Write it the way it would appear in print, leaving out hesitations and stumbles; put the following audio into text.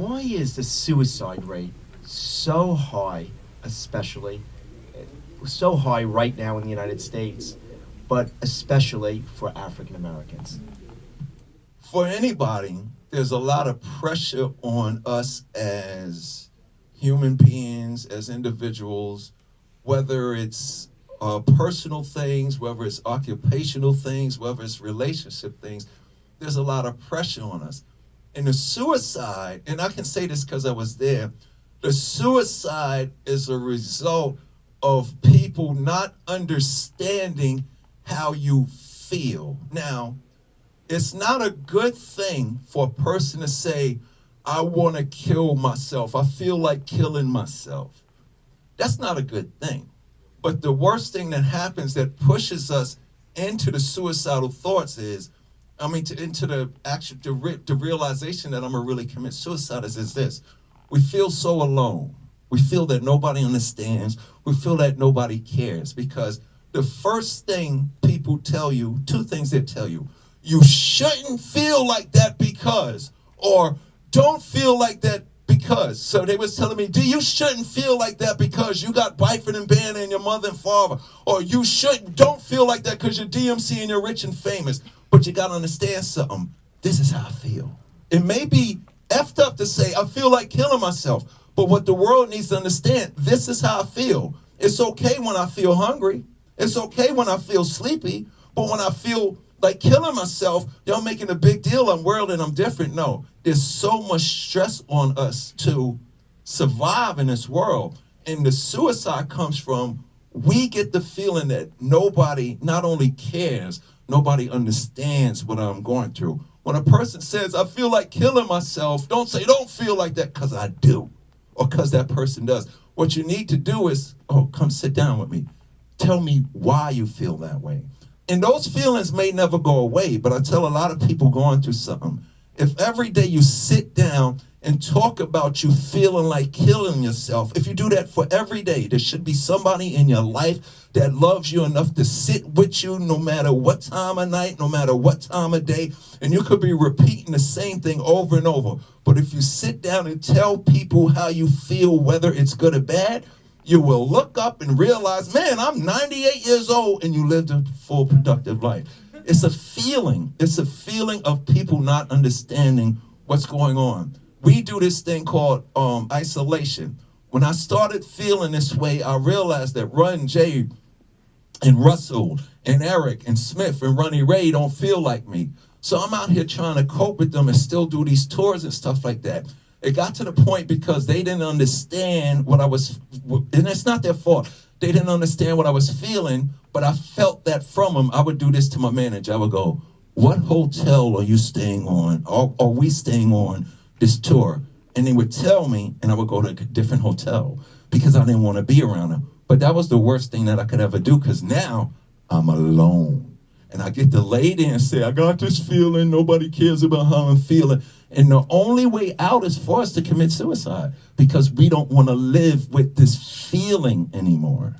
Why is the suicide rate so high, especially so high right now in the United States, but especially for African Americans? For anybody, there's a lot of pressure on us as human beings, as individuals, whether it's personal things, whether it's occupational things, whether it's relationship things. There's a lot of pressure on us. And the suicide, and I can say this because I was there, the suicide is a result of people not understanding how you feel. Now, it's not a good thing for a person to say, I want to kill myself. I feel like killing myself. That's not a good thing. But the worst thing that happens that pushes us into the suicidal thoughts is, into the realization that I'm gonna really commit suicide is this. We feel so alone. We feel that nobody understands. We feel that nobody cares, because the first thing people tell you, two things they tell you: you shouldn't feel like that because, or don't feel like that because. So they was telling me, you shouldn't feel like that because you got Byford and Banner and your mother and father, or don't feel like that because you're DMC and you're rich and famous. But you gotta understand something. This is how I feel. It may be effed up to say, I feel like killing myself, but what the world needs to understand, this is how I feel. It's okay when I feel hungry. It's okay when I feel sleepy, but when I feel like killing myself, y'all making a big deal, I'm world and I'm different. No, there's so much stress on us to survive in this world. And the suicide comes from, we get the feeling that nobody not only cares, nobody understands what I'm going through. When a person says, I feel like killing myself, don't say, don't feel like that, because I do, or because that person does. What you need to do is, come sit down with me. Tell me why you feel that way. And those feelings may never go away, but I tell a lot of people going through something, if every day you sit down and talk about you feeling like killing yourself, if you do that for every day, there should be somebody in your life that loves you enough to sit with you no matter what time of night, no matter what time of day, and you could be repeating the same thing over and over. But if you sit down and tell people how you feel, whether it's good or bad, you will look up and realize, man, I'm 98 years old, and you lived a full, productive life. It's a feeling. It's a feeling of people not understanding what's going on. We do this thing called isolation. When I started feeling this way, I realized that Run, Jay, and Russell, and Eric, and Smith, and Ronnie Ray don't feel like me. So I'm out here trying to cope with them and still do these tours and stuff like that. It got to the point because they didn't understand what I was, and it's not their fault. They didn't understand what I was feeling, but I felt that from them. I would do this to my manager. I would go, what hotel are you staying on? Are we staying on this tour? And they would tell me, and I would go to a different hotel because I didn't want to be around them. But that was the worst thing that I could ever do, because now I'm alone. And I get to lay there and say, I got this feeling, nobody cares about how I'm feeling. And the only way out is for us to commit suicide, because we don't want to live with this feeling anymore.